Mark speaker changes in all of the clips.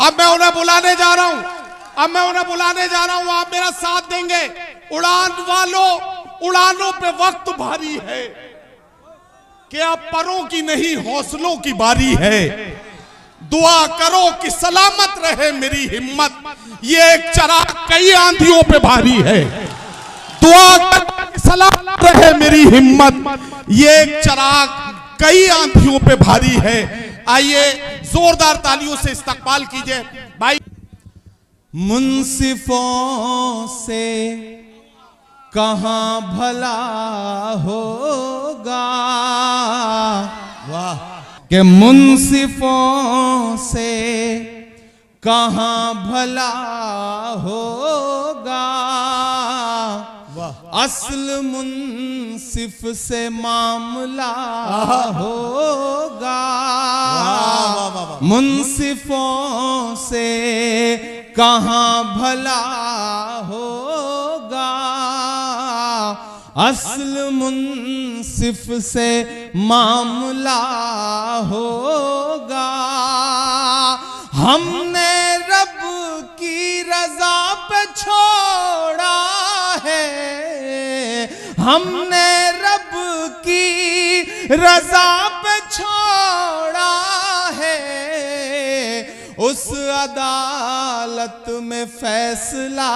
Speaker 1: अब मैं उन्हें बुलाने जा रहा हूं, आप मेरा साथ देंगे। उड़ान वालों, उड़ानों पे वक्त भारी है, क्या परों की नहीं हौसलों की बारी है। दुआ करो कि सलामत रहे मेरी हिम्मत, ये एक चराग कई आंधियों पे भारी है। दुआ करो कि सलामत रहे मेरी हिम्मत, ये एक चराग कई आंधियों पे भारी है। आइए जोरदार तालियों से इस्तकबाल कीजिए भाई।
Speaker 2: मुंसिफों से कहां भला होगा,
Speaker 1: वाह,
Speaker 2: कि मुंसिफों से कहां भला होगा, असल मुंसिफ से मामला होगा। मुंसिफों से कहां भला होगा, असल मुंसिफ से मामला होगा। हमने रब की रजा पे छोड़ा है, हमने रब की रजा पे छोड़ा है, उस अदालत में फैसला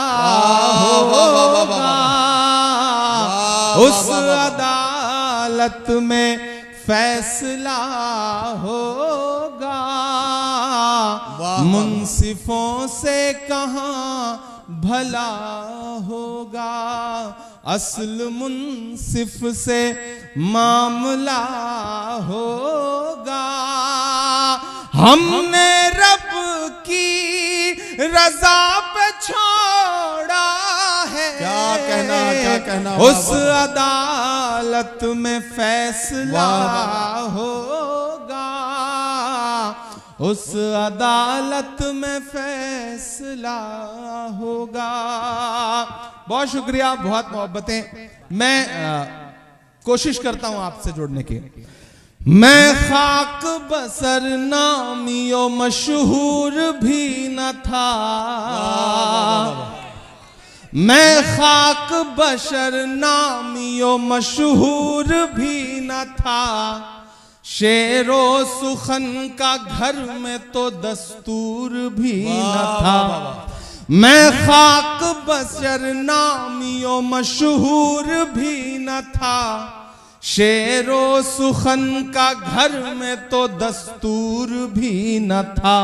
Speaker 2: होगा, उस अदालत में फैसला होगा। मुंसिफों से कहां भला होगा, असल मुंसिफ से मामला होगा। हमने रब की रजा पे छोड़ा है,
Speaker 1: क्या कहना
Speaker 2: उस अदालत में फैसला होगा, उस अदालत में फैसला होगा। बहुत शुक्रिया, बहुत मोहब्बतें। मैं कोशिश करता हूं आपसे जुड़ने की। मैं खाक बसर नामियो मशहूर भी न था, मैं खाक बशर नामियो मशहूर भी न था, शेरो सुखन का घर में तो दस्तूर भी न था। मैं खाक बशर नामियो मशहूर भी न था, शेरो सुखन का घर में तो दस्तूर भी न था।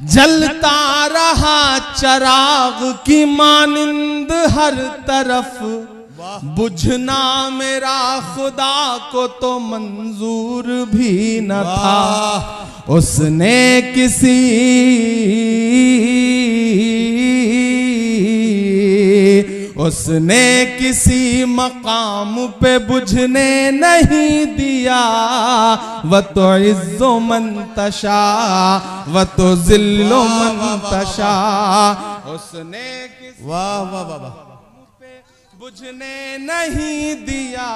Speaker 2: जलता रहा चराग की मानिंद हर तरफ, बुझना मेरा खुदा को तो मंजूर भी न था। उसने किसी मकाम पे बुझने नहीं दिया, व तो इज्जो मंतशा व तो जिल्लो मंतशा। उसने किसी मकाम पे बुझने नहीं दिया,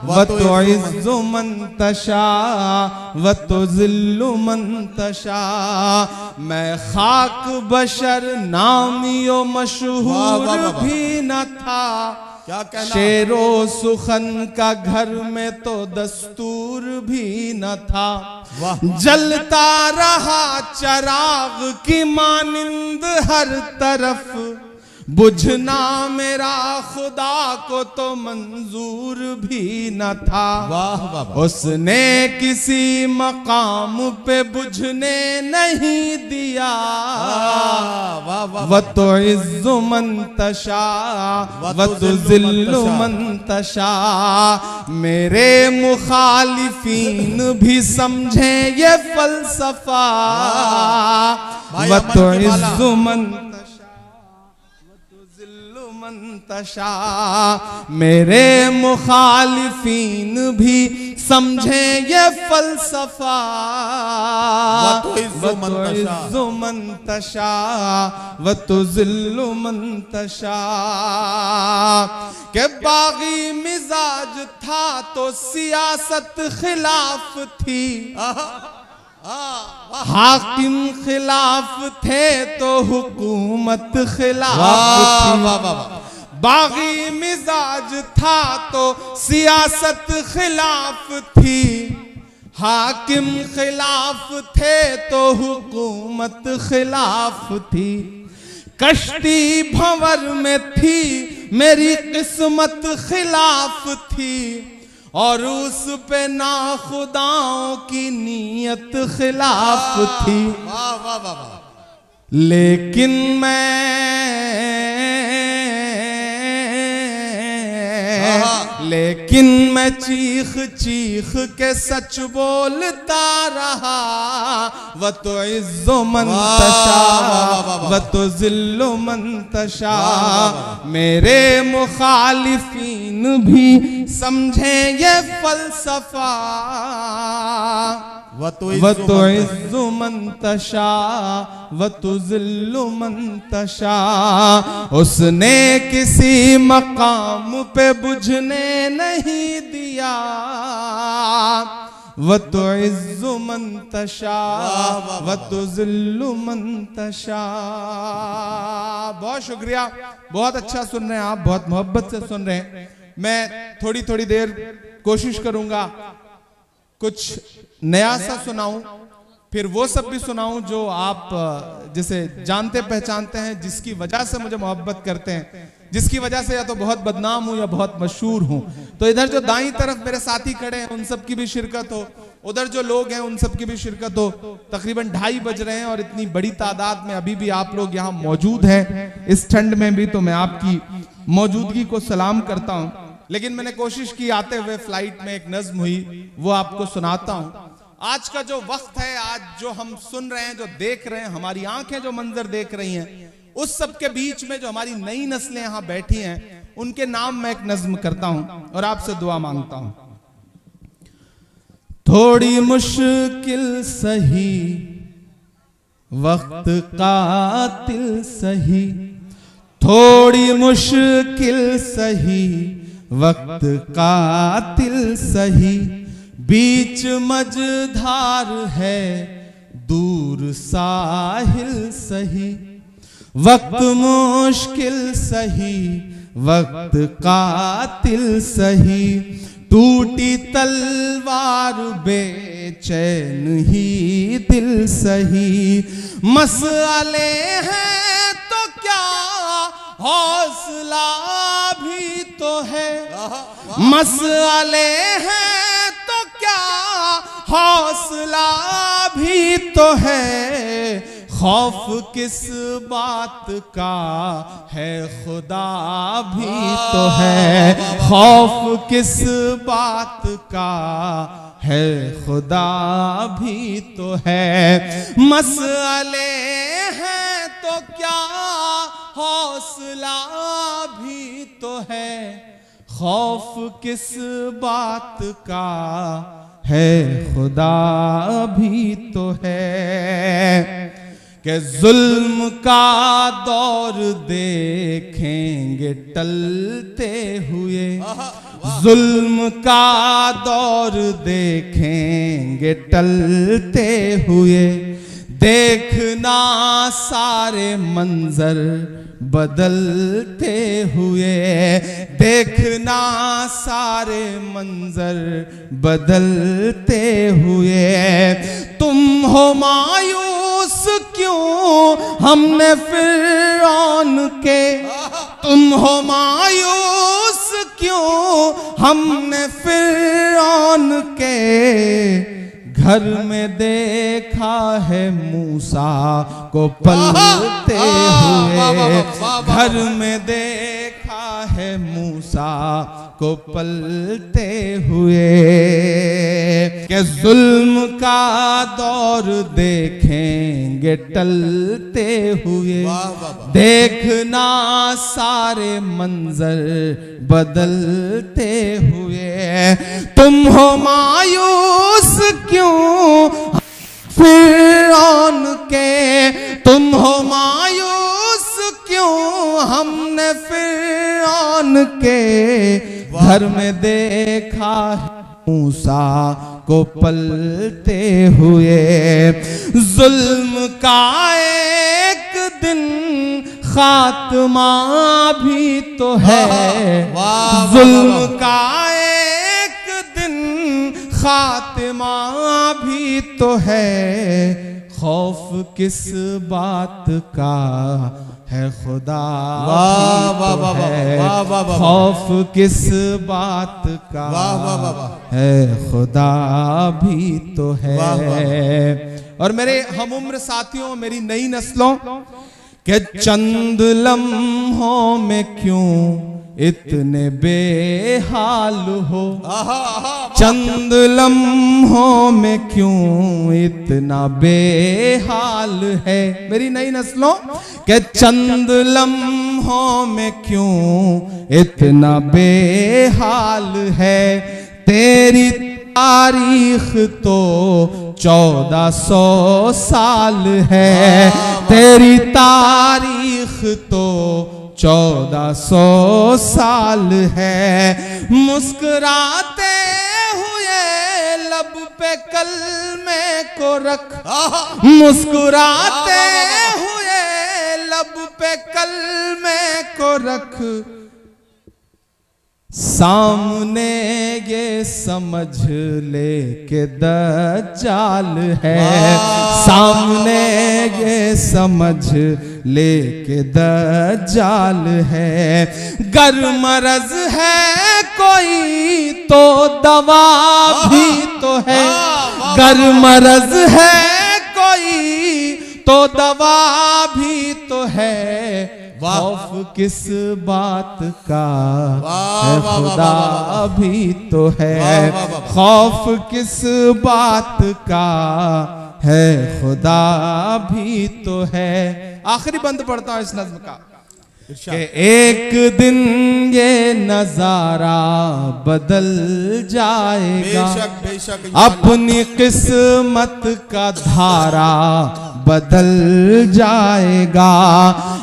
Speaker 2: व तो इज्जो मंतशा व तो जिल्लो मंतशा। मैं खाक बशर नामियो मशहूर भी न था,
Speaker 1: क्या कहना,
Speaker 2: शेरो सुखन का घर में तो दस्तूर भी न था। जलता रहा चराग की मानिंद हर तरफ, बुझना मेरा खुदा को तो मंजूर भी न था।
Speaker 1: वाह वाह।
Speaker 2: उसने किसी मकाम पे बुझने नहीं दिया, व तो इज्जो मंतशा व तो जिल्लो मंतशा। मेरे मुखालिफीन भी समझे ये फलसफा, व तो इज्जो मंतशा मंतशा। मेरे मुखालिफीन भी समझे ये फलसफा, व तो इज्जो मंतशा व तो जिल्लो मंतशा। के बागी मिजाज था तो सियासत खिलाफ थी, हाकिम खिलाफ थे तो हुकूमत खिलाफ
Speaker 3: वाह वाह वाह,
Speaker 2: बागी मिजाज था तो सियासत खिलाफ थी। हाकिम खिलाफ थे तो हुकूमत खिलाफ थी। कश्ती भंवर में थी मेरी किस्मत खिलाफ थी और उस पे नाखुदाओं की नीयत खिलाफ थी।
Speaker 3: वाह वाह वाह वाह,
Speaker 2: लेकिन मैं चीख चीख के सच बोलता रहा। व तो इज़्ज़ो मन तशा व तो ज़िल्लो मन तशा। मेरे मुखालिफीन भी समझे ये फलसफा। व तो इज़्ज़ो मन तशा व तो ज़िल्लो मन तशा। उसने किसी मकाम पे बुझने नहीं दिया। व तो इज़्ज़ो मन तशा व तो ज़िल्लो मन तशा। बहुत शुक्रिया, बहुत अच्छा सुन रहे हैं आप, बहुत मोहब्बत से सुन रहे हैं। मैं थोड़ी थोड़ी देर कोशिश करूंगा कुछ नया सा सुनाऊं, फिर वो सब भी सुनाऊं जो आप जिसे जानते पहचानते हैं, जिसकी वजह से मुझे मोहब्बत करते हैं, जिसकी वजह से या तो बहुत बदनाम हूं या बहुत मशहूर हूं। तो इधर जो दाईं तरफ मेरे साथी खड़े हैं उन सब की भी शिरकत हो, उधर जो लोग हैं उन सब की भी शिरकत हो। तकरीबन 2:30 बज रहे हैं और इतनी बड़ी तादाद में अभी भी आप लोग यहाँ मौजूद हैं इस ठंड में भी, तो मैं आपकी मौजूदगी को सलाम करता हूँ। लेकिन मैंने कोशिश की आते हुए फ्लाइट में एक नज्म हुई, वो आपको सुनाता हूँ। आज का जो वक्त है, आज जो हम सुन रहे हैं, जो देख रहे हैं, हमारी आंखें जो मंजर देख रही हैं, उस सब के बीच में जो हमारी नई नस्लें यहाँ बैठी हैं, उनके नाम मैं एक नज्म करता हूँ और आपसे दुआ मांगता हूँ। थोड़ी मुश्किल सही वक्त कातिल सही, थोड़ी मुश्किल सही वक्त कातिल सही। बीच मझधार है दूर साहिल सही। वक्त मुश्किल सही वक्त कातिल सही। टूटी तलवार बेचैन ही दिल सही। मसले हैं तो क्या हौसला भी तो है। मसले हैं तो क्या हौसला भी तो है। खौफ किस बात का है खुदा भी तो है। खौफ किस बात का है खुदा भी तो है। मसले हैं तो क्या हौसला भी तो है। खौफ किस बात का है खुदा भी तो है। कि जुल्म का दौर देखेंगे टलते हुए। जुल्म का दौर देखेंगे टलते हुए। देखना सारे मंजर बदलते हुए। देखना सारे मंजर बदलते हुए। तुम हो मायूस क्यों हमने फिरौन के। तुम हो मायूस क्यों हमने फिरौन के। घर में देखा है मूसा को पलते हुए। घर में देखा है मूसा को पलते हुए। कि जुल्म का दौर देखेंगे टलते हुए। देखना सारे मंजर बदलते हुए। तुम हो मायूस क्यों फिरौन के। तुम हो मायूस क्यों हमने फिरौन के। घर में देखा है मूसा को पलते हुए। जुल्म का एक दिन खात्मा भी तो है, जुल्म का एक दिन खात्मा भी तो है। खौफ किस बात का है खुदा भी तो है, खौफ किस बात का है खुदा भी तो है। और मेरे हम उम्र साथियों, मेरी नई नस्लों के चंद लम्हों में क्यों इतने बेहाल हो, चंद लम्हों में क्यों इतना बेहाल है। मेरी नई नस्लों के चंद लम्हों में क्यों इतना बेहाल है। तेरी तारीख तो 1400 साल है, तेरी तारीख तो 1400 साल है। मुस्कुराते हुए लब पे कलमे को रख, मुस्कुराते हुए लब पे कलमे को रख। सामने ये समझ ले के दज्जाल है, सामने ये समझ ले के दज्जाल है। गर मरज है कोई तो दवा भी तो है, गर मरज है कोई तो दवा भी तो है। खौफ किस बात का है खुदा भी तो है, खौफ किस बात का है खुदा भी तो है। आखिरी बंद पढ़ता हूं इस नज्म का कि एक दिन ये नजारा बदल जाएगा,
Speaker 3: बेशक बेशक
Speaker 2: अपनी किस्मत का धारा बदल जाएगा।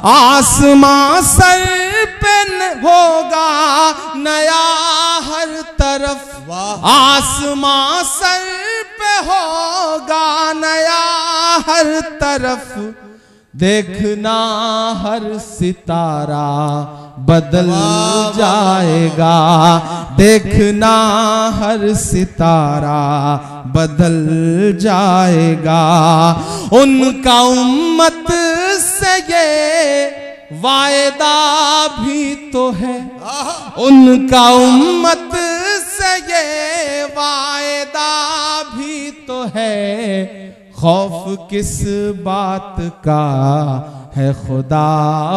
Speaker 2: आसमां सर पे होगा नया हर तरफ, आसमां सर पे होगा नया हर तरफ। देखना हर सितारा बदल जाएगा, देखना हर सितारा बदल जाएगा। उनका उम्मत से ये वायदा भी तो है, उनका उम्मत से ये वायदा भी तो है। खौफ किस बात का है खुदा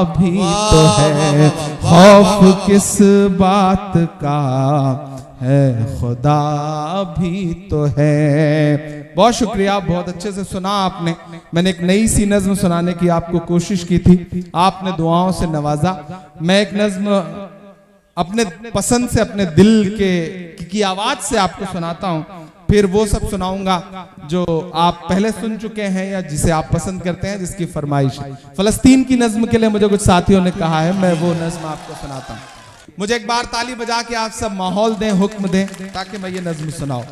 Speaker 2: भी तो है, खौफ किस बात का है खुदा भी तो है। बहुत शुक्रिया, बहुत अच्छे से सुना आपने। मैंने एक नई सी नज्म सुनाने की आपको कोशिश की थी, आपने दुआओं से नवाजा। मैं एक नज्म अपने पसंद से, अपने दिल की आवाज से आपको सुनाता हूं, फिर वो सब सुनाऊंगा जो आप पहले सुन चुके हैं या जिसे आप पसंद करते हैं, जिसकी फरमाइश है। फलस्तीन की नज्म के लिए मुझे कुछ साथियों ने कहा है, मैं वो नज्म आपको सुनाता हूं। मुझे एक बार ताली बजा के आप सब माहौल दें, हुक्म दें, ताकि मैं ये नज्म सुनाऊं।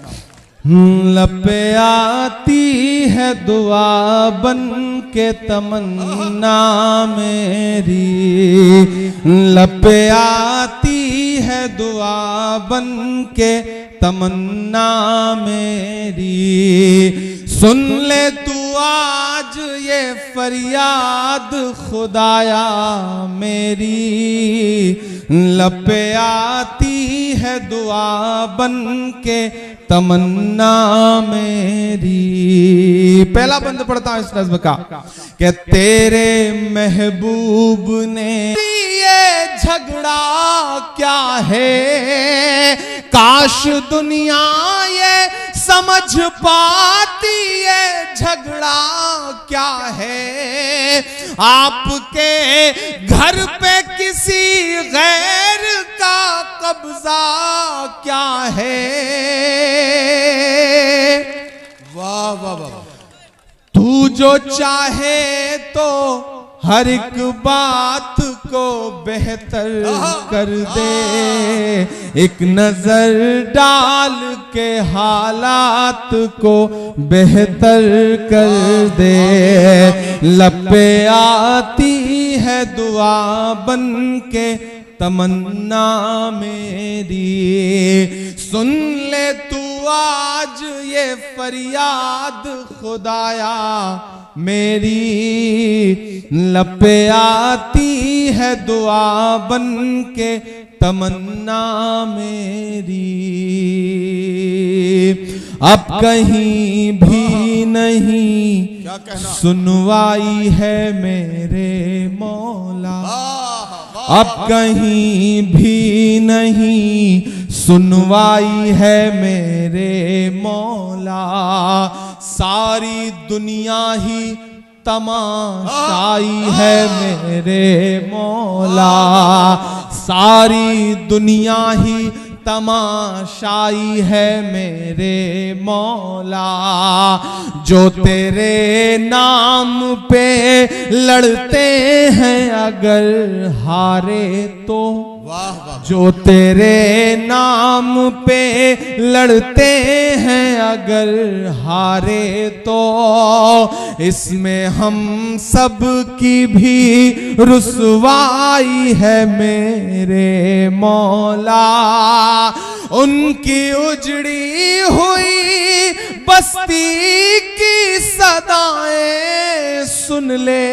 Speaker 2: लपे आती है दुआ बन के तमन्ना मेरी, लपे आती है दुआ बन के तमन्ना मेरी। सुन ले तू आज ये फरियाद खुदाया मेरी, लपे आती है दुआ बन के तमन्ना मेरी। पहला बंद पढ़ता हूं इस नज़्म का कि तेरे महबूब ने ये झगड़ा क्या है, काश दुनिया ये समझ पाती ये झगड़ा क्या है। आपके घर पे किसी गैर का कब्जा क्या है।
Speaker 3: वाह वाह वाह।
Speaker 2: तू जो चाहे तो हर एक बात को बेहतर कर दे, एक नजर डाल के हालात को बेहतर कर दे। लब पे आती है दुआ बन के तमन्ना मेरी, सुन ले तू आज ये फरियाद खुदाया मेरी। लब पे आती है दुआ बन के तमन्ना मेरी। अब कहीं भी नहीं सुनवाई है मेरे मौला, अब कहीं भी नहीं सुनवाई है मेरे मौला। सारी दुनिया ही तमाशाई है मेरे मौला, सारी दुनिया ही तमाशाई है मेरे मौला। जो तेरे नाम पे लड़ते हैं अगर हारे तो, जो तेरे नाम पे लड़ते हैं अगर हारे तो, इसमें हम सब की भी रुसवाई है मेरे मौला। उनकी उजड़ी हुई बस्ती की सदाएं सुन ले,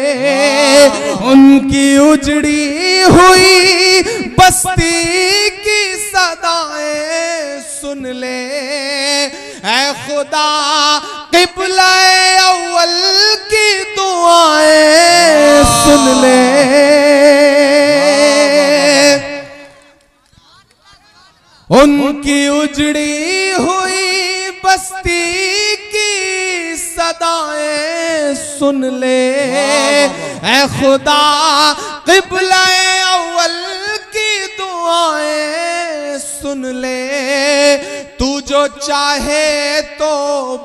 Speaker 2: उनकी उजड़ी हुई बस्ती की सदाएं सुन ले। ऐ खुदा क़िबला अव्वल की दुआएं सुन ले। उनकी उजड़ी हुई बस्ती की सदाएं सुन ले। ऐ खुदा क़िबला अव्वल की दुआएं सुन ले। तू जो चाहे तो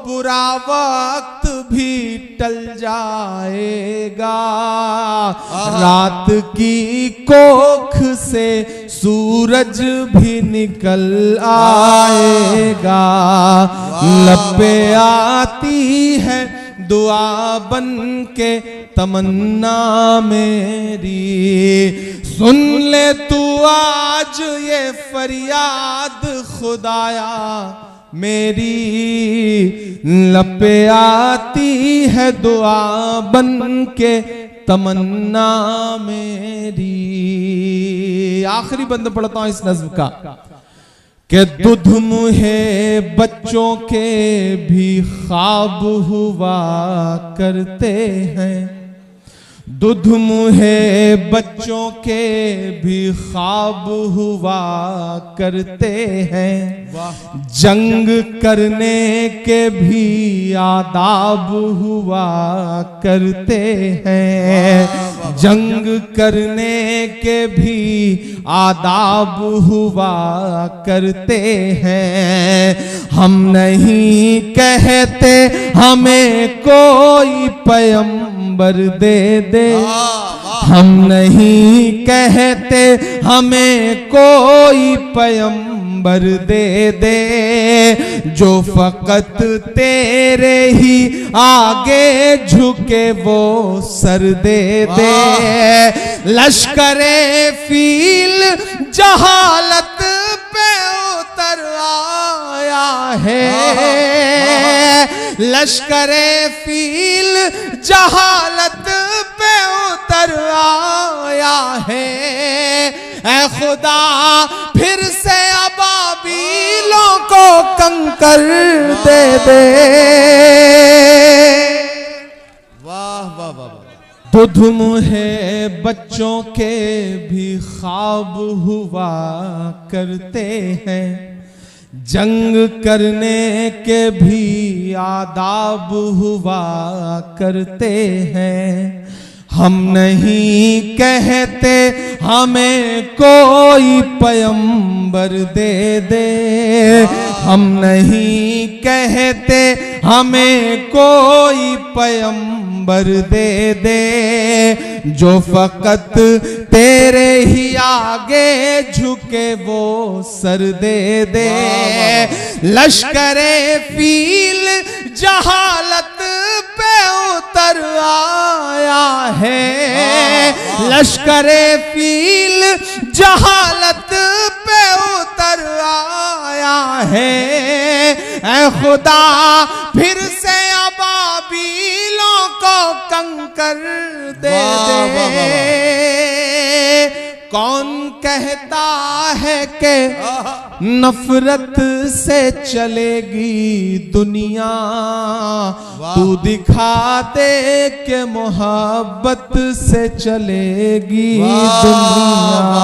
Speaker 2: बुरा वक्त भी टल जाएगा, रात की कोख से सूरज भी निकल आएगा। लब पे आती है दुआ बन के तमन्ना मेरी, सुन ले तू आज ये फरियाद खुदाया मेरी। लब पे आती है दुआ बन के तमन्ना मेरी। आखिरी बंद पढ़ता हूं इस नज़्म का कि दूध मुहे बच्चों के भी ख्वाब हुआ करते हैं, दूध मुहे बच्चों के भी ख्वाब हुआ करते हैं। जंग करने के भी आदाब हुआ करते हैं, जंग करने के भी आदाब हुआ करते हैं। हम नहीं कहते हमें कोई पैगंबर दे दे, हम नहीं कहते हमें कोई पैगंबर दे दे, जो फकत तेरे ही आगे झुके वो सर दे दे। लश्करे फील जहालत पे उतर आया है, लश्करे फील जहालत पे उतर आया है। ऐ खुदा फिर से अबाबीलों को कंकर दे दे।
Speaker 3: वाह वाह वाह।
Speaker 2: दूध मुहे बच्चों के भी ख्वाब हुआ करते हैं, जंग करने के भी आदाब हुआ करते हैं। हम नहीं कहते हमें कोई पैगंबर दे दे, हम नहीं कहते हमें कोई पैगंबर दे दे, जो फकत तेरे ही आगे झुके वो सर दे दे। लश्करे फील जहालत पे उतर आया है, लश्करे फील जहालत पे उतर आया है। ऐ खुदा फिर से अबाबीलों को कंकर दे दे। कौन कहता है कि नफरत से चलेगी दुनिया, तू दिखा दे कि मोहब्बत से चलेगी दुनिया।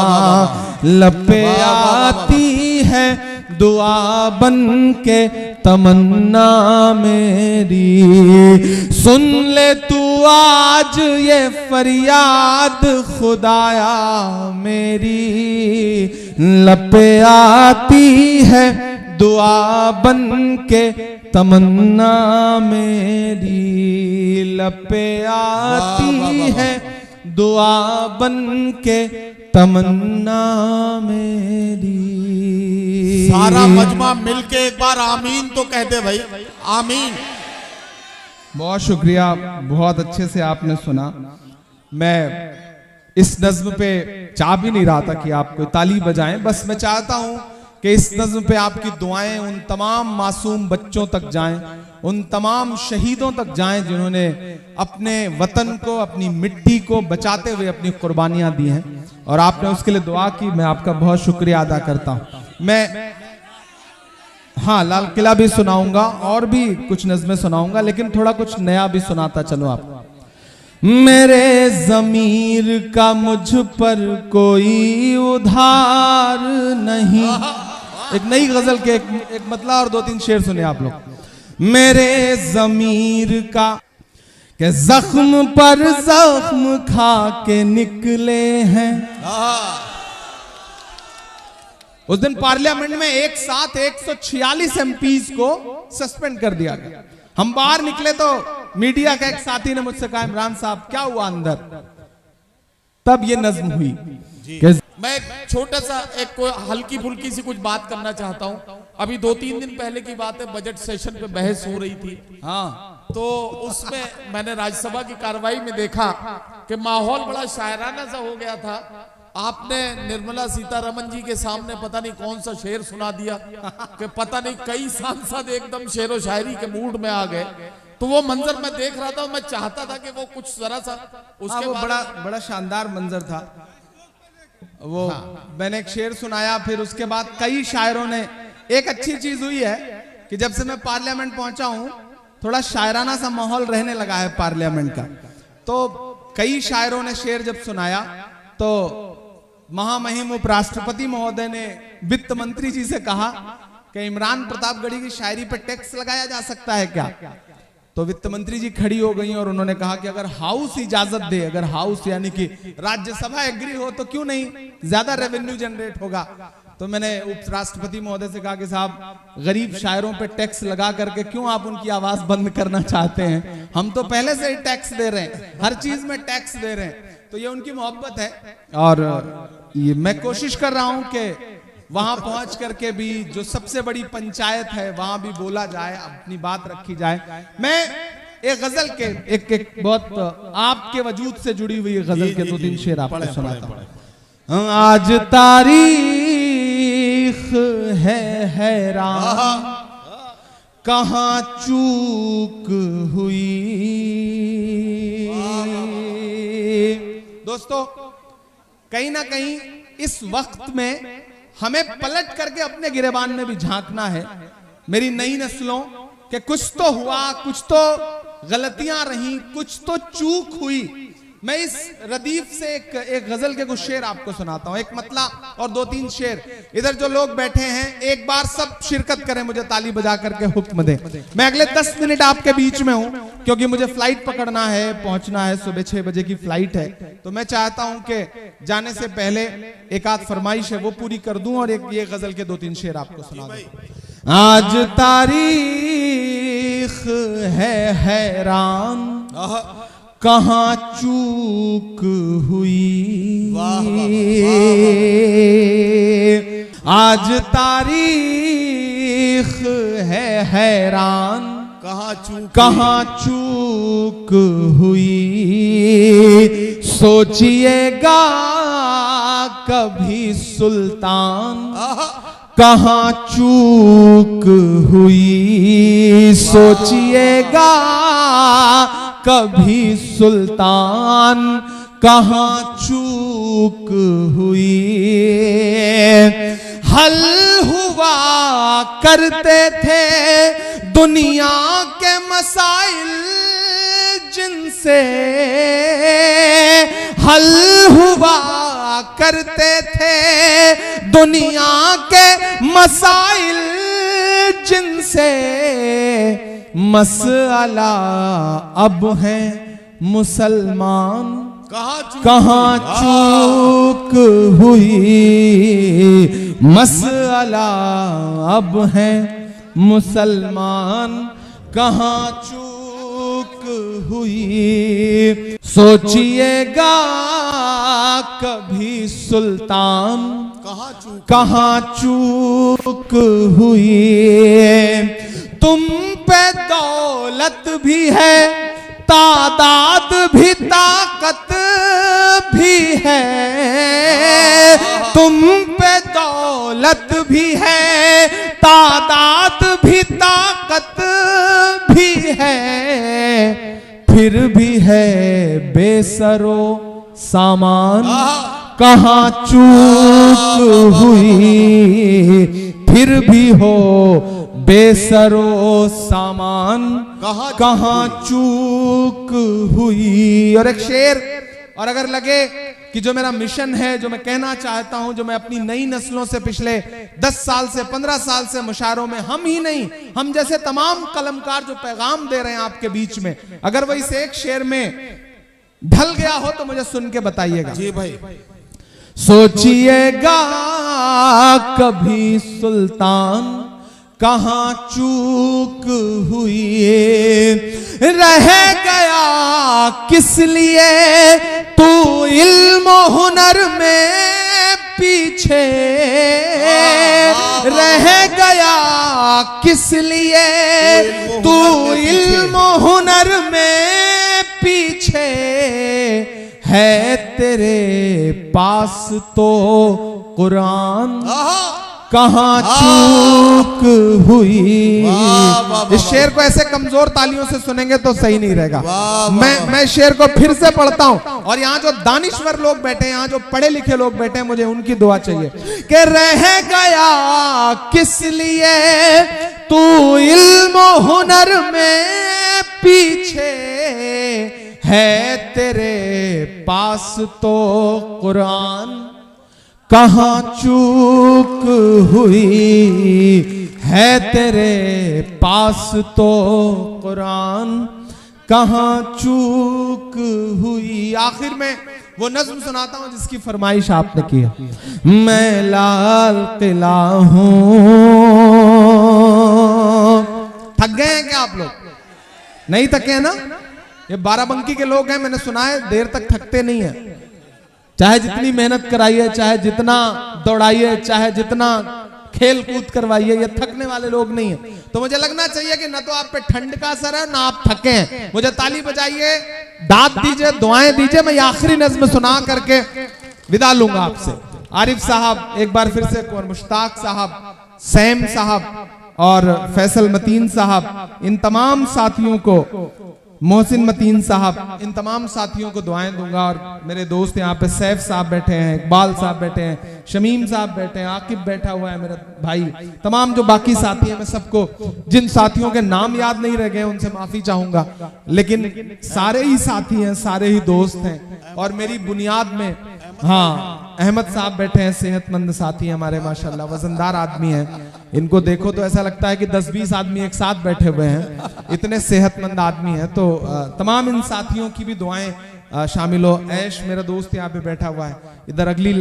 Speaker 2: लपे आती है दुआ बन के तमन्ना मेरी, सुन ले तू आज ये फरियाद खुदाया मेरी। लपे आती है दुआ बन के तमन्ना मेरी, लपे आती है दुआ बन के तमन्ना मेरी।
Speaker 1: सारा मजमा मिलके एक बार आमीन तो कह दे भाई, आमीन।
Speaker 2: बहुत शुक्रिया, बहुत अच्छे से आपने सुना। मैं इस नज्म पे चाह भी नहीं रहा था कि आप कोई ताली बजाएं, बस मैं चाहता हूं कि इस नज्म पे आपकी दुआएं उन तमाम मासूम बच्चों तक जाएं, उन तमाम शहीदों तक जाएं जिन्होंने अपने वतन को, अपनी मिट्टी को बचाते हुए अपनी कुर्बानियां दी हैं, और आपने उसके लिए दुआ की। मैं आपका बहुत शुक्रिया अदा करता हूं। मैं हाँ लाल किला भी सुनाऊंगा और भी कुछ नज़में सुनाऊंगा, लेकिन थोड़ा कुछ नया भी सुनाता चलो आप। मेरे ज़मीर का मुझ पर कोई उधार नहीं। एक नई गजल के एक मतला और 2-3 शेर सुने आप लोग। मेरे ज़मीर का के जख्म पर जख्म खा के निकले हैं। उस दिन पार्लियामेंट में एक साथ 146 एमपीज को सस्पेंड कर दिया गया। हम बाहर निकले तो मीडिया का एक साथी ने मुझसे कहा, इमरान साहब क्या हुआ अंदर? तब ये नज्म हुई।
Speaker 1: मैं छोटा सा एक कोई हल्की फुल्की सी कुछ बात करना चाहता हूँ। अभी 2-3 दिन पहले की बात है, बजट सेशन पे बहस हो रही थी। हाँ, तो उसमें मैंने राज्यसभा की कार्रवाई में देखा कि माहौल बड़ा शायराना सा हो गया था। आपने निर्मला सीतारमन जी के सामने पता नहीं कौन सा शेर सुना दिया कि पता नहीं कई सांसद एकदम शेरो शायरी के मूड में आ गए। तो वो मंजर मैं देख रहा था, मैं चाहता था कि वो कुछ जरा सा उसके
Speaker 2: वो बड़ा शानदार मंजर था वो। मैंने एक शेर सुनाया, फिर उसके बाद कई शायरों ने। एक अच्छी चीज हुई है कि जब से मैं पार्लियामेंट पहुंचा हूं, थोड़ा शायराना सा माहौल रहने लगा है पार्लियामेंट का। तो कई शायरों ने शेर जब सुनाया तो महामहिम उपराष्ट्रपति महोदय ने वित्त मंत्री जी से कहा कि इमरान प्रतापगढ़ी की शायरी पर टैक्स लगाया जा सकता है क्या? तो वित्त मंत्री जी खड़ी हो गई और उन्होंने कहा कि अगर हाउस इजाजत दे, अगर हाउस यानी कि राज्यसभा एग्री हो तो क्यों नहीं, ज्यादा रेवेन्यू जनरेट होगा। तो मैंने उपराष्ट्रपति महोदय से कहा कि साहब गरीब शायरों पे टैक्स लगा करके क्यों आप उनकी आवाज बंद करना चाहते हैं? हम तो पहले से ही टैक्स दे रहे हैं, हर चीज में टैक्स दे रहे हैं। तो ये उनकी मोहब्बत है, और ये मैं कोशिश कर रहा हूं कि वहां पहुंच करके भी जो सबसे बड़ी पंचायत है वहां भी बोला जाए, अपनी बात रखी जाए। मैं एक गजल के एक बहुत आपके वजूद से जुड़ी हुई गजल के 2-3 शेर आपको सुनाता हूं। आज तारीख है हैरान, कहां चूक हुई। दोस्तों, कहीं ना कहीं इस वक्त में हमें पलट करके अपने गिरेबान में भी झांकना है। मेरी नई नस्लों के कुछ तो हुआ, कुछ तो गलतियां रही, कुछ तो चूक हुई। मैं इस रदीफ से एक गजल के कुछ शेर आपको सुनाता हूं, एक मतला और 2-3 शेर। इधर जो लोग बैठे हैं एक बार सब शिरकत करें, मुझे ताली बजा करके हुक्म दें। मैं अगले 10 मिनट आपके बीच में हूं क्योंकि मुझे फ्लाइट पकड़ना है, पहुंचना है, सुबह 6 बजे की फ्लाइट है। तो मैं चाहता हूं कि जाने से पहले एक आध फरमाइश है वो पूरी कर दूं और एक ये गजल के 2-3 शेर आपको सुना दूं। आज तारीख है हैरान, कहाँ चूक हुई,
Speaker 3: वाह,
Speaker 2: आज तारीख है हैरान, कहाँ चूक हुई, सोचिएगा कभी सुल्तान, कहाँ चूक हुई, सोचिएगा कभी सुल्तान, कहाँ चूक हुई। हल हुआ करते थे दुनिया के मसाइल जिनसे, हल हुआ करते थे दुनिया के मसाइल जिनसे, मसला अब है मुसलमान, कहाँ चूक हुई, मसला अब है मुसलमान, कहाँ चूक हुई, सोचिएगा कभी सुल्तान, कहाँ चूक हुई। तुम पे दौलत भी है, तादाद भी, ताकत भी है, तुम पे दौलत भी है, तादाद भी, ताकत भी है, फिर भी है बेसरो सामान, कहाँ चूक हुई, फिर भी हो बेसरो सामान, कहाँ चूक हुई। और एक शेर, और अगर लगे कि जो मेरा मिशन है, जो मैं कहना चाहता हूं, जो मैं अपनी नई नस्लों से पिछले 10 साल से 15 साल से मुशायरों में, हम ही नहीं, हम जैसे तमाम कलमकार जो पैगाम दे रहे हैं आपके बीच में, अगर वो इस एक शेर में ढल गया हो तो मुझे सुन के बताइएगा।
Speaker 3: जी भाई।
Speaker 2: सोचिएगा कभी सुल्तान, कहाँ चूक हुई, रह गया किस लिए तू इल्म हुनर में पीछे, रह गया किस लिए तू इल्म हुनर में पीछे, है तेरे पास तो कुरान, कहाँ चूक हुई। इस शेर को ऐसे कमजोर तालियों से सुनेंगे तो सही नहीं रहेगा। मैं शेर को फिर से पढ़ता हूं, और यहाँ जो दानिश्वर लोग बैठे हैं, यहाँ जो पढ़े लिखे लोग बैठे हैं, मुझे उनकी दुआ चाहिए कि रह गया किस लिए तू इल्म हुनर में पीछे, है तेरे पास तो कुरान, कहाँ चूक हुई, है तेरे पास तो कुरान, कहाँ चूक हुई। आखिर में वो नज्म सुनाता हूं जिसकी फरमाइश आपने की है। मैं लाल किला हूं, थक गए हैं क्या आप लोग? नहीं थके हैं ना? ये बाराबंकी के लोग हैं, मैंने सुना है देर तक थकते नहीं है, चाहे जितनी मेहनत कराइए, चाहे जितना दौड़ाइए, चाहे जितना खेल कूद करवाइए, ये थकने वाले लोग नहीं है। तो मुझे लगना चाहिए कि ना तो आप पे ठंड का असर है, ना आप थके हैं। मुझे ताली बजाइए, दाद दीजिए, दुआएं दीजिए। मैं आखिरी नज्म सुना करके विदा लूंगा आपसे। आरिफ साहब एक बार फिर से, मुश्ताक साहब, सैम साहब और फैसल मतीन साहब, इन तमाम साथियों को, मोहसिन मतीन साहब, इन तमाम साथियों को दुआएं दूंगा। और मेरे दोस्त यहाँ पे सैफ साहब बैठे हैं, इकबाल साहब बैठे हैं, शमीम साहब बैठे हैं, आकिब बैठा हुआ है मेरा भाई, तमाम जो बाकी साथी हैं, मैं सबको, जिन साथियों के नाम याद नहीं रह गए उनसे माफी चाहूंगा, लेकिन सारे ही साथी हैं, सारे ही दोस्त हैं। और मेरी बुनियाद में, हाँ, अहमद साहब बैठे हैं, सेहतमंद साथी हमारे, माशाल्लाह वजनदार आदमी हैं। इनको देखो तो ऐसा लगता है कि 10-20 आदमी एक साथ बैठे हुए हैं, इतने सेहतमंद आदमी हैं। तो तमाम इन साथियों की भी दुआएं शामिल हो। ऐश मेरा दोस्त यहाँ पे बैठा हुआ है, इधर अगली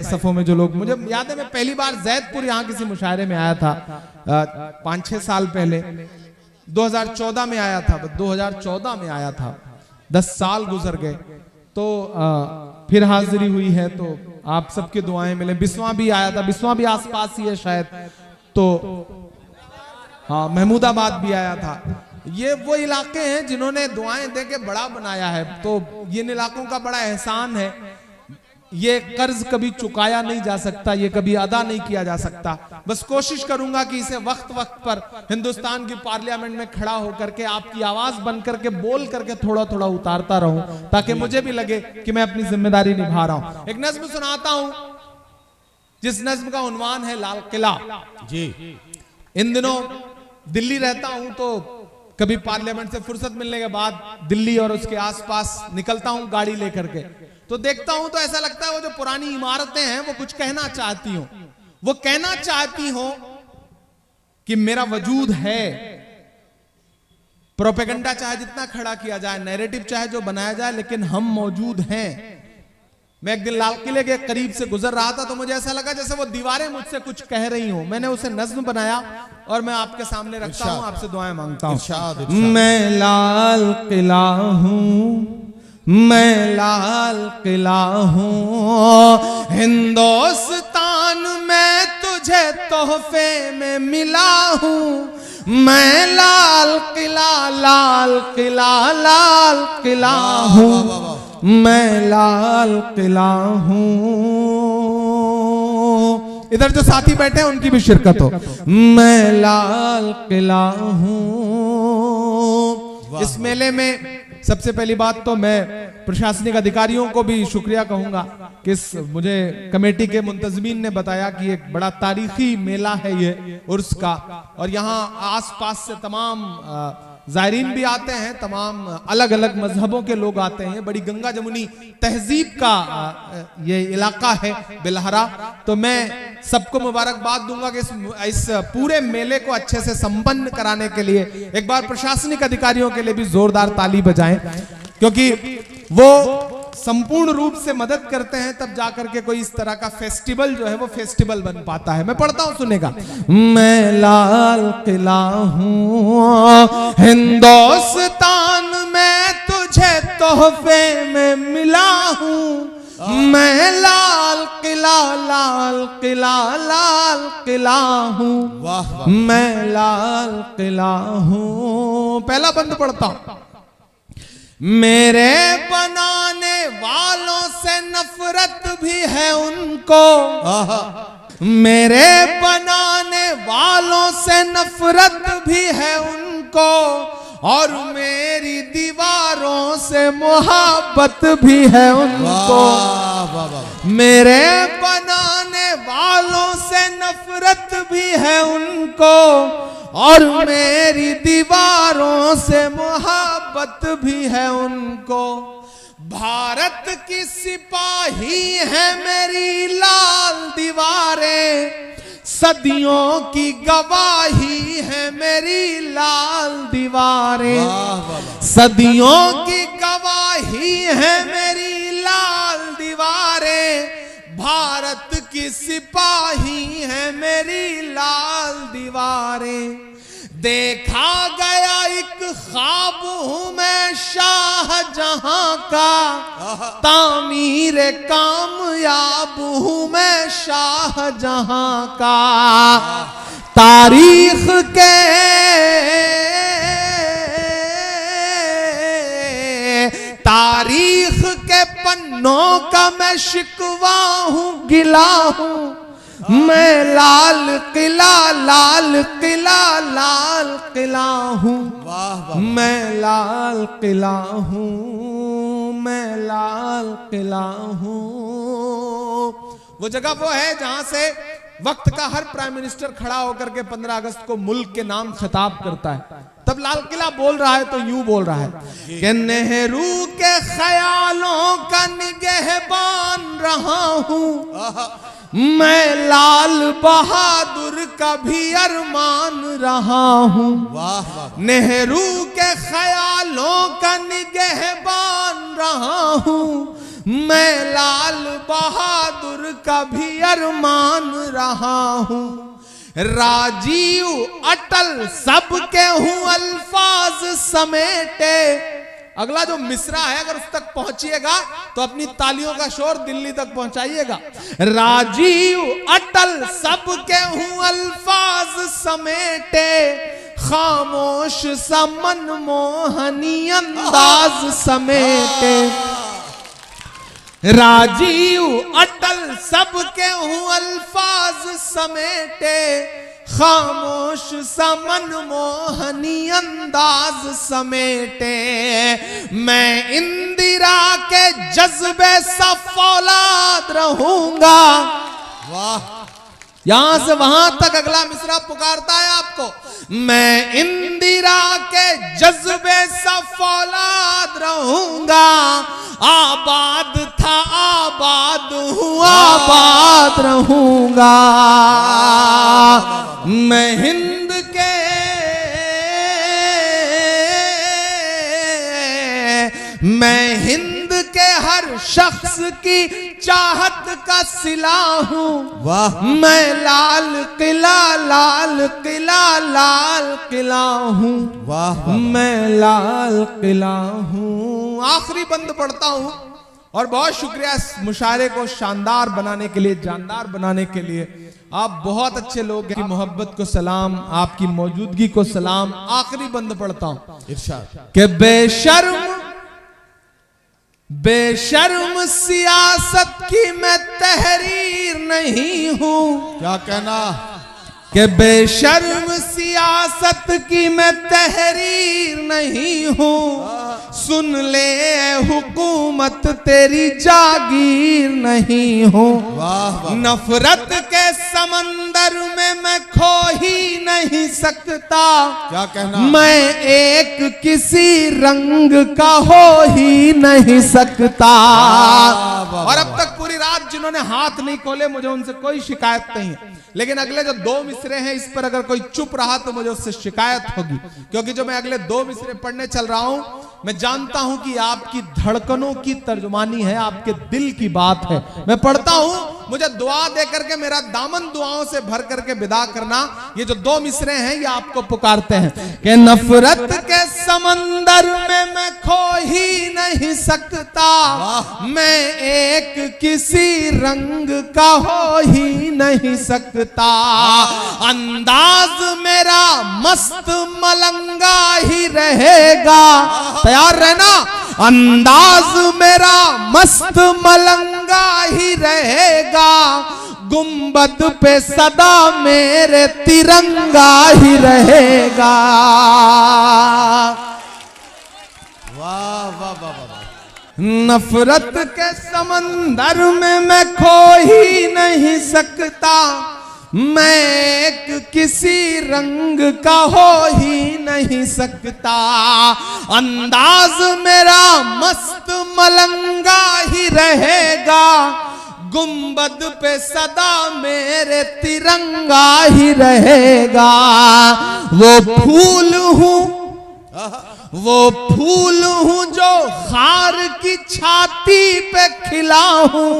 Speaker 2: सफों में जो लोग, मुझे याद है मैं पहली बार जैदपुर यहाँ किसी मुशायरे में आया था 5-6 साल पहले, 2014 में आया था, 2014 में आया था। 10 साल गुजर गए, तो फिर हाजिरी हुई है, तो आप सबकी दुआएं मिले। बिस्वा भी आया था, बिस्वा भी आसपास ही है शायद, तो हाँ महमूदाबाद भी आया था। ये वो इलाके हैं जिन्होंने दुआएं दे के बड़ा बनाया है, तो इन इलाकों का बड़ा एहसान है। ये कर्ज कभी चुकाया नहीं जा सकता, ये कभी अदा नहीं किया जा सकता। बस कोशिश करूंगा कि इसे वक्त वक्त पर हिंदुस्तान की पार्लियामेंट में खड़ा होकर के आपकी आवाज बन करके बोल करके थोड़ा थोड़ा उतारता रहूं, ताकि मुझे भी लगे कि मैं अपनी जिम्मेदारी निभा रहा हूं। एक नज्म सुनाता हूं, जिस नज्म का उन्वान है लाल किला
Speaker 3: जी।
Speaker 2: इन दिनों दिल्ली रहता हूं, तो कभी पार्लियामेंट से फुर्सत मिलने के बाद दिल्ली और उसके आसपास निकलता हूं गाड़ी लेकर के, तो देखता हूं तो ऐसा लगता है वो जो पुरानी इमारतें हैं वो कुछ कहना चाहती हो, वो कहना चाहती हो कि मेरा वजूद है। प्रोपेगेंडा चाहे जितना खड़ा किया जाए, नैरेटिव चाहे जो बनाया जाए, लेकिन हम मौजूद हैं। मैं एक दिन लाल किले के करीब से गुजर रहा था, तो मुझे ऐसा लगा जैसे वो दीवारें मुझसे कुछ कह रही हूं। मैंने उसे नज्म बनाया और मैं आपके सामने रखता हूं, आपसे दुआएं मांगता हूं। मैं लाल किला हूं, मैं लाल किला हूं, हिंदुस्तान में तुझे तोहफे में मिला हूं। मैं लाल किला, लाल किला, लाल किला हूं, मैं लाल किला हूं। इधर जो साथी बैठे हैं उनकी भी शिरकत हो। मैं लाल किला हूं। इस मेले में सबसे पहली बात तो मैं प्रशासनिक अधिकारियों को भी शुक्रिया कहूंगा कि मुझे कमेटी के मुंतजमीन ने बताया कि एक बड़ा तारीखी मेला है ये उर्स का, और यहाँ आसपास से तमाम जायरीन भी आते हैं, तमाम अलग अलग मजहबों के लोग आते हैं। बड़ी गंगा जमुनी तहजीब का ये इलाका है बिलहरा। तो मैं सबको मुबारकबाद दूंगा कि इस पूरे मेले को अच्छे से संपन्न कराने के लिए एक बार प्रशासनिक अधिकारियों के लिए भी जोरदार ताली बजाएं, क्योंकि वो संपूर्ण रूप से मदद करते हैं, तब जाकर के कोई इस तरह का फेस्टिवल जो है वो फेस्टिवल बन पाता है। मैं पढ़ता हूं, सुनेगा। मैं लाल किला हूं, हिंदुस्तान में तुझे तोहफे में मिला हूं। मैं लाल किला, लाल किला, लाल किला हूं, मैं लाल किला हूं। पहला बंद पढ़ता हूं। मेरे बनाने वालों से नफरत भी है उनको, मेरे बनाने वालों से नफरत भी है उनको, और मेरी दीवारों से मोहब्बत भी है उनको। मेरे बनाने वालों से नफरत भी है उनको, और मेरी दीवारों से मोहब्बत भी है उनको। भारत की सिपाही है मेरी लाल दीवारें, सदियों की गवाही है मेरी लाल दीवारें, सदियों की गवाही है मेरी लाल दीवारें। भारत की सिपाही है मेरी लाल दीवारें। देखा गया एक ख्वाब हूं मैं शाहजहां का, तामीर कामयाब हूं मैं शाहजहां का। तारीख के पन्नों का मैं शिकवा हूं, गिला हूं। मैं लाल किला, लाल किला, लाल किला हूं। मैं लाल किला हूं, मैं लाल किला हूं। वो जगह वो है जहां से वक्त का हर प्राइम मिनिस्टर खड़ा होकर के 15 अगस्त को मुल्क के नाम खिताब करता है। तब लाल किला बोल रहा है तो यूं बोल रहा है कि नेहरू के ख्यालों का निगहबान रहा हूं, मैं लाल बहादुर का भी अरमान रहा हूं। नेहरू के ख्यालों का निगहबान रहा हूं, मैं लाल बहादुर का भी अरमान रहा हूं। राजीव अटल सबके हूं अल्फाज समेटे, अगला जो मिसरा है अगर उस तक पहुंचिएगा तो अपनी तालियों का शोर दिल्ली तक पहुंचाइएगा। राजीव अटल सबके हूं अल्फाज समेटे, खामोश सा मनमोहनी अंदाज समेटे। राजीव अटल सबके हूं अल्फाज समेटे, खामोश सा मनमोहनी अंदाज समेटे। मैं इंदिरा के जज्बे सा फौलाद रहूंगा।
Speaker 3: वाह,
Speaker 2: यहां से वहां तक अगला मिसरा पुकारता है आपको। मैं इंदिरा के जज्बे सा फौलाद रहूंगा, आबाद था आबाद हूं आबाद रहूंगा। मैं हिंद के हर शख्स की चाहत का सिला हूं।
Speaker 3: वाह,
Speaker 2: मैं लाल किला लाल किला लाल किला हूं।
Speaker 3: वाह,
Speaker 2: मैं लाल किला हूं। आखिरी बंद पढ़ता हूं और बहुत शुक्रिया इस मुशायरे को शानदार बनाने के लिए, जानदार बनाने के लिए। आप बहुत अच्छे लोग हैं। मोहब्बत को सलाम, आपकी मौजूदगी को सलाम। आखिरी बंद पढ़ता हूं।
Speaker 3: इरशाद।
Speaker 2: कि बेशर्म सियासत की मैं तहरीर नहीं हूं।
Speaker 3: क्या कहना?
Speaker 2: कि बेशर्म सियासत की मैं तहरीर नहीं हूं। सुन ले हुकूमत तेरी जागीर नहीं हूं।
Speaker 3: वाह,
Speaker 2: नफरत के समंदर में मैं खो ही नहीं सकता।
Speaker 3: क्या कहना?
Speaker 2: मैं एक किसी रंग का हो ही नहीं सकता। और अब तक पूरी रात जिन्होंने हाथ नहीं खोले मुझे उनसे कोई शिकायत नहीं है, लेकिन अगले जो 2 मिसरे हैं इस पर अगर कोई चुप रहा तो मुझे उससे शिकायत होगी। क्योंकि जो मैं अगले 2 मिसरे पढ़ने चल रहा हूं, मैं जानता हूं कि आपकी धड़कनों की तर्जुमानी है, आपके दिल की बात है। मैं पढ़ता हूं, मुझे दुआ दे करके मेरा दामन दुआओं से भर करके विदा करना। ये जो 2 मिसरे हैं ये आपको पुकारते हैं कि नफरत के समंदर में मैं खो ही नहीं सकता। मैं एक किसी रंग का हो ही नहीं सकता। अंदाज मेरा मस्त मलंगा ही रहेगा। तैयार रहना। अंदाज मेरा मस्त मलंगा ही रहेगा। गुंबद पे सदा मेरे तिरंगा ही रहेगा।
Speaker 3: वाह वाह वाह वाह।
Speaker 2: नफरत के समंदर में मैं खो ही नहीं सकता। मैं एक किसी रंग का हो ही नहीं सकता। अंदाज मेरा मस्त मलंगा ही रहेगा। गुंबद पे सदा मेरे तिरंगा ही रहेगा। वो फूल हूं जो खार की छाती पे खिला हूं।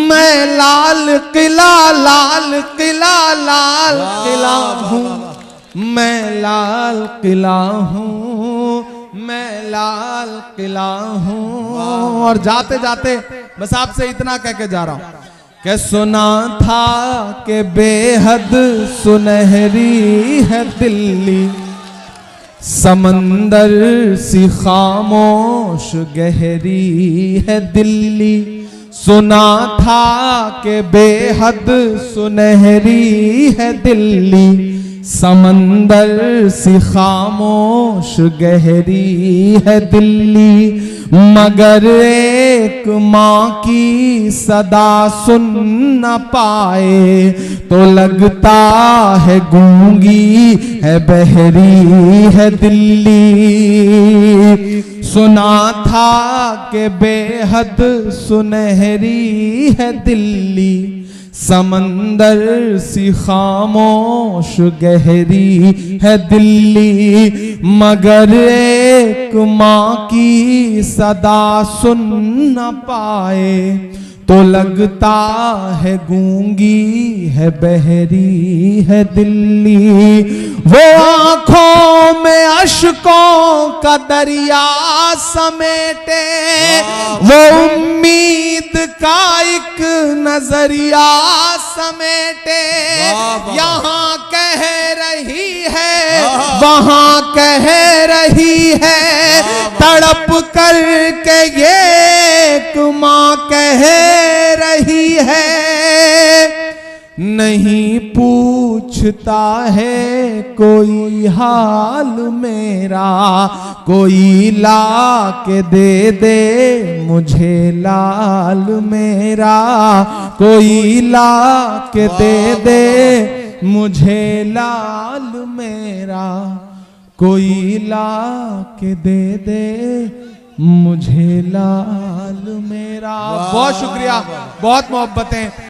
Speaker 2: मैं लाल किला लाल किला लाल किला हूं। मैं लाल किला हूं। मैं लाल किला हूं। और जाते जाते बस आपसे इतना कह के जा रहा हूं कि सुना था कि बेहद सुनहरी है दिल्ली, समंदर सी खामोश गहरी है दिल्ली। सुना था कि बेहद सुनहरी है दिल्ली, समंदर सी खामोश गहरी है दिल्ली। मगर एक माँ की सदा सुन न पाए तो लगता है गूंगी है बहरी है दिल्ली। सुना था कि बेहद सुनहरी है दिल्ली, समंदर सी खामोश गहरी है दिल्ली। मगर एक माँ की सदा सुन न पाए तो लगता है गूंगी है बहरी है दिल्ली। वो आंखों में अशकों का दरिया समेटे, वो उम्मीद का एक नजरिया समेटे। यहाँ कह रही है वहाँ कह रही है, तड़प करके ये माँ कह रही है। नहीं पूछता है कोई हाल मेरा, कोई ला के दे दे मुझे लाल मेरा, कोई ला के दे दे मुझे लाल मेरा, कोई ला के दे दे मुझे लाल मेरा। बहुत शुक्रिया, बहुत मोहब्बतें।